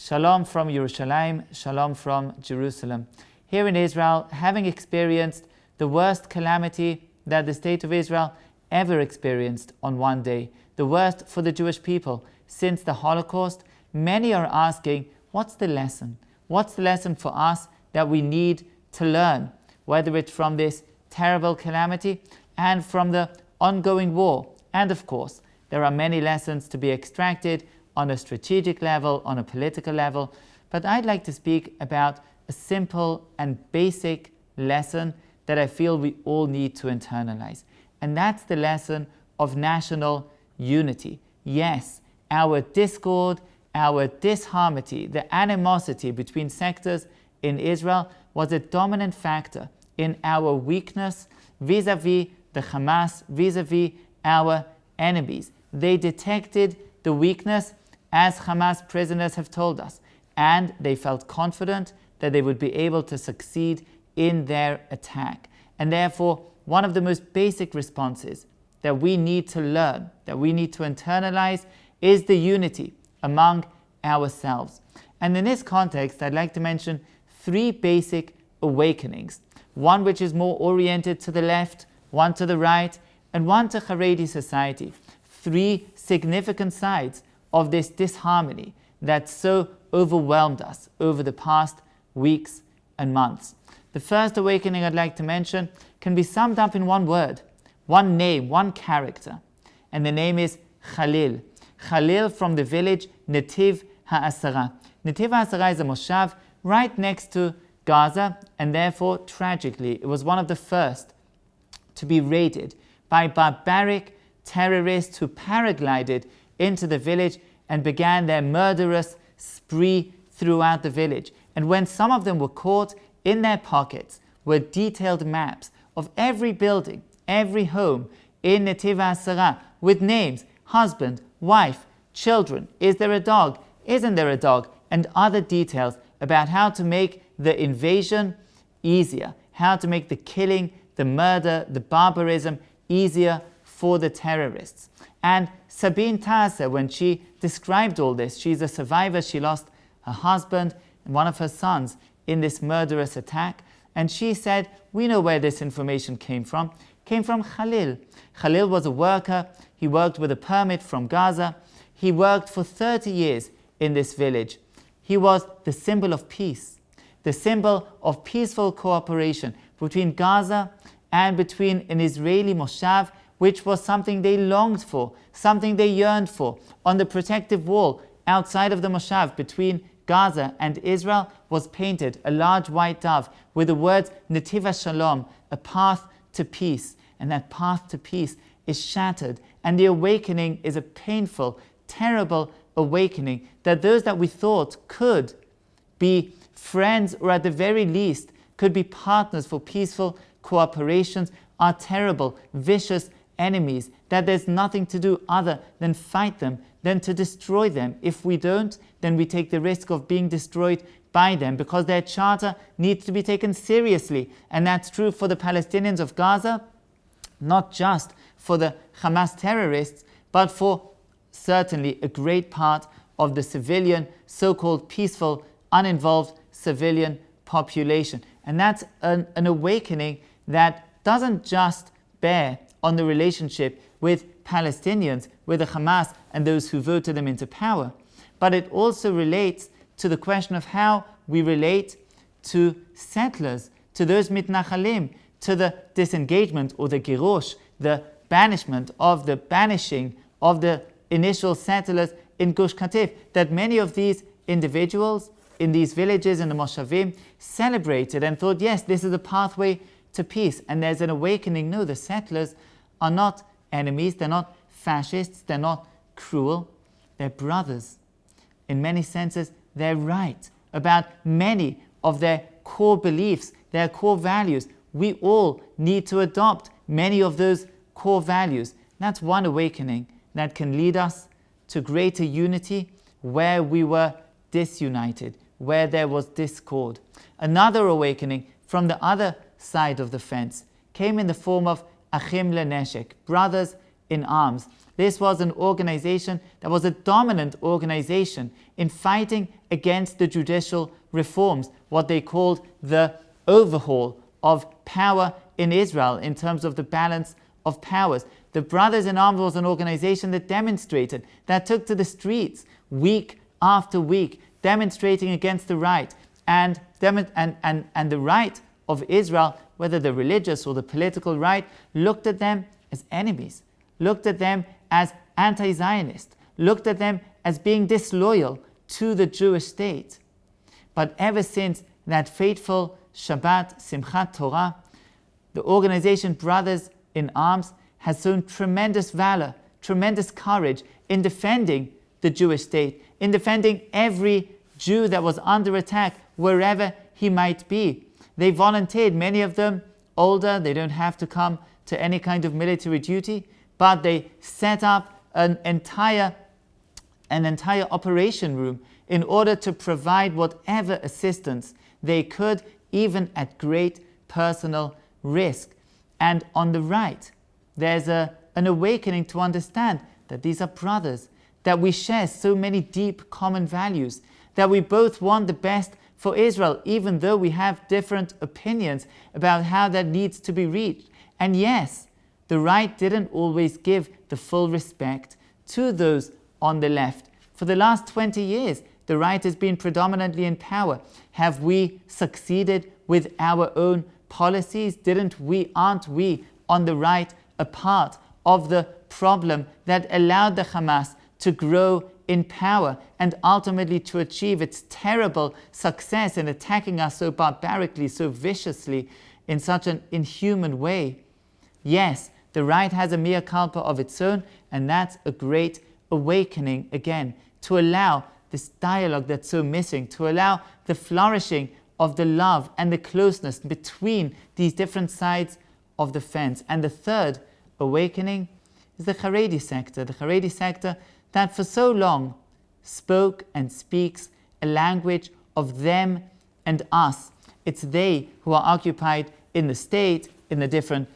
Shalom from Yerushalayim, Shalom from Jerusalem. Here in Israel, having experienced the worst calamity that the state of Israel ever experienced on one day, the worst for the Jewish people since the Holocaust, many are asking, what's the lesson? What's the lesson for us that we need to learn, whether it's from this terrible calamity and from the ongoing war? And of course, there are many lessons to be extracted on a strategic level, on a political level, but I'd like to speak about a simple and basic lesson that I feel we all need to internalize. And that's the lesson of national unity. Yes, our discord, our disharmony, the animosity between sectors in Israel was a dominant factor in our weakness vis-a-vis the Hamas, vis-a-vis our enemies. They detected the weakness, as Hamas prisoners have told us, and they felt confident that they would be able to succeed in their attack. And therefore, one of the most basic responses that we need to learn, that we need to internalize, is the unity among ourselves. And in this context, I'd like to mention three basic awakenings. One which is more oriented to the left, one to the right, and one to Haredi society. Three significant sides of this disharmony that so overwhelmed us over the past weeks and months. The first awakening I'd like to mention can be summed up in one word, one name, one character, and the name is Khalil. Khalil from the village Netiv HaAsara. Netiv HaAsara is a moshav right next to Gaza, and therefore, tragically, it was one of the first to be raided by barbaric terrorists who paraglided into the village and began their murderous spree throughout the village. And when some of them were caught, in their pockets were detailed maps of every building, every home in Netiv HaAsara with names, husband, wife, children, is there a dog, isn't there a dog, and other details about how to make the invasion easier, how to make the killing, the murder, the barbarism easier for the terrorists. And Sabine Taser, when she described all this, she's a survivor, she lost her husband and one of her sons in this murderous attack, and she said, we know where this information came from. Came from Khalil. Khalil was a worker, he worked with a permit from Gaza, he worked for 30 years in this village. He was the symbol of peace, the symbol of peaceful cooperation between Gaza and between an Israeli moshav, which was something they longed for, something they yearned for. On the protective wall outside of the moshav between Gaza and Israel was painted a large white dove with the words Netiv HaShalom, a path to peace. And that path to peace is shattered. And the awakening is a painful, terrible awakening that those that we thought could be friends, or at the very least could be partners for peaceful cooperations, are terrible, vicious enemies, that there's nothing to do other than fight them, than to destroy them. If we don't, then we take the risk of being destroyed by them, because their charter needs to be taken seriously. And that's true for the Palestinians of Gaza, not just for the Hamas terrorists, but for certainly a great part of the civilian, so-called peaceful, uninvolved civilian population. And that's an awakening that doesn't just bear on the relationship with Palestinians, with the Hamas and those who voted them into power, but it also relates to the question of how we relate to settlers, to those mitnachalim, to the disengagement or the girosh, the banishment of the banishing of the initial settlers in Gush Katif, that many of these individuals in these villages, in the moshavim, celebrated and thought, yes, this is a pathway to peace. And there's an awakening. No, the settlers are not enemies, they're not fascists, they're not cruel, they're brothers. In many senses, they're right about many of their core beliefs, their core values. We all need to adopt many of those core values. That's one awakening that can lead us to greater unity where we were disunited, where there was discord. Another awakening from the other side of the fence came in the form of Achim Leneshek, brothers in arms. This was an organization that was a dominant organization in fighting against the judicial reforms, what they called the overhaul of power in Israel in terms of the balance of powers. The Brothers in Arms was an organization that demonstrated, that took to the streets week after week, demonstrating against the right. And the right of Israel, whether the religious or the political right, looked at them as enemies, looked at them as anti-Zionist, looked at them as being disloyal to the Jewish state. But ever since that fateful Shabbat, Simchat Torah, the organization Brothers in Arms has shown tremendous valor, tremendous courage in defending the Jewish state, in defending every Jew that was under attack, wherever he might be. They volunteered, many of them older, they don't have to come to any kind of military duty, but they set up an entire operation room in order to provide whatever assistance they could, even at great personal risk. And on the right, there's an awakening to understand that these are brothers, that we share so many deep common values, that we both want the best for Israel, even though we have different opinions about how that needs to be reached. And yes, the right didn't always give the full respect to those on the left. For the last 20 years, the right has been predominantly in power. Have we succeeded with our own policies? Aren't we on the right a part of the problem that allowed the Hamas to grow in power and ultimately to achieve its terrible success in attacking us so barbarically, so viciously, in such an inhuman way? Yes, the right has a mea culpa of its own, and that's a great awakening again, to allow this dialogue that's so missing, to allow the flourishing of the love and the closeness between these different sides of the fence. And the third awakening is the Haredi sector that for so long spoke and speaks a language of them and us. It's they who are occupied in the state, in the different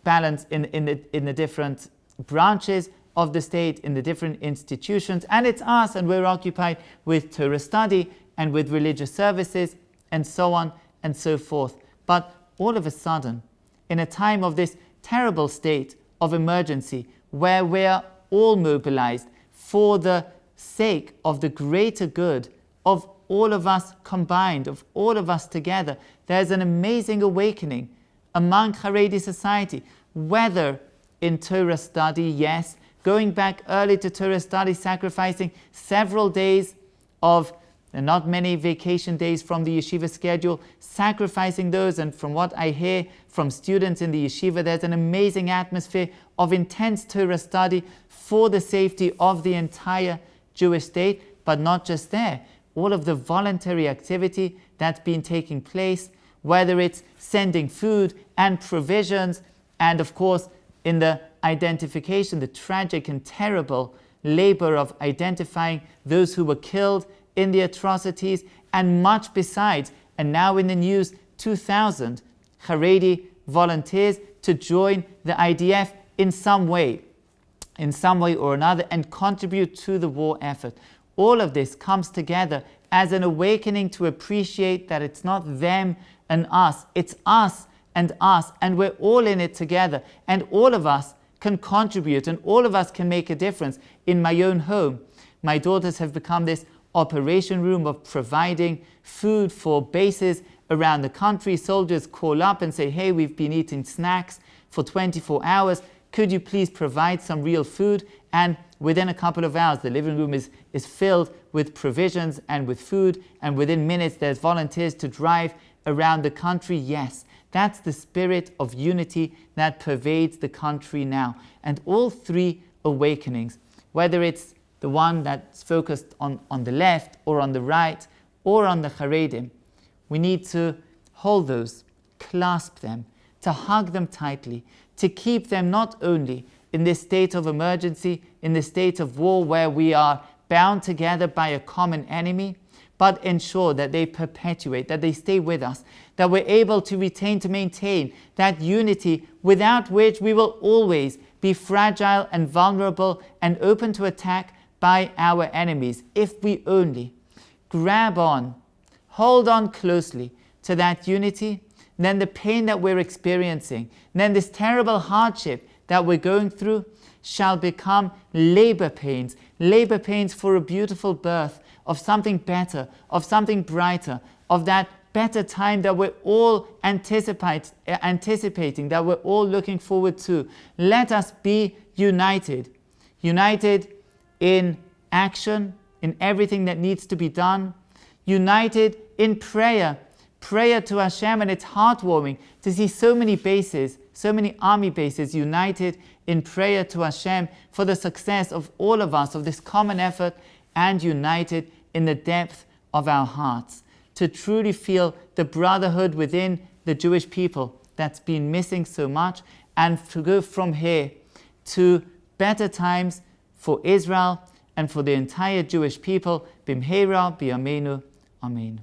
balance, in the different branches of the state, in the different institutions, and it's us, and we're occupied with Torah study and with religious services and so on and so forth. But all of a sudden, in a time of this terrible state of emergency, where we're all mobilized for the sake of the greater good of all of us combined, of all of us together, there's an amazing awakening among Haredi society, whether in Torah study, yes, going back early to Torah study, sacrificing several days of, and not many vacation days from the yeshiva schedule, sacrificing those. And from what I hear from students in the yeshiva, there's an amazing atmosphere of intense Torah study for the safety of the entire Jewish state. But not just there, all of the voluntary activity that's been taking place, whether it's sending food and provisions, and of course in the identification, the tragic and terrible labor of identifying those who were killed in the atrocities, and much besides. And now in the news, 2,000 Haredi volunteers to join the IDF in some way or another, and contribute to the war effort. All of this comes together as an awakening to appreciate that it's not them and us, it's us, and we're all in it together, and all of us can contribute, and all of us can make a difference. In my own home, my daughters have become this operation room of providing food for bases around the country. Soldiers call up and say, hey, we've been eating snacks for 24 hours. Could you please provide some real food? And within a couple of hours, the living room is filled with provisions and with food. And within minutes, there's volunteers to drive around the country. Yes, that's the spirit of unity that pervades the country now. And all three awakenings, whether it's the one that's focused on the left or on the right or on the Haredim, we need to hold those, clasp them, to hug them tightly, to keep them not only in this state of emergency, in this state of war where we are bound together by a common enemy, but ensure that they perpetuate, that they stay with us, that we're able to maintain that unity without which we will always be fragile and vulnerable and open to attack by our enemies if we only grab on, hold on closely to that unity. Then the pain that we're experiencing, then this terrible hardship that we're going through shall become labor pains for a beautiful birth of something better, of something brighter, of that better time that we're all anticipating, that we're all looking forward to. Let us be united in action, in everything that needs to be done, united in prayer to Hashem. And it's heartwarming to see so many bases, so many army bases united in prayer to Hashem for the success of all of us, of this common effort, and united in the depth of our hearts, to truly feel the brotherhood within the Jewish people that's been missing so much, and to go from here to better times for Israel and for the entire Jewish people. Bimheira b'yameinu. Amen.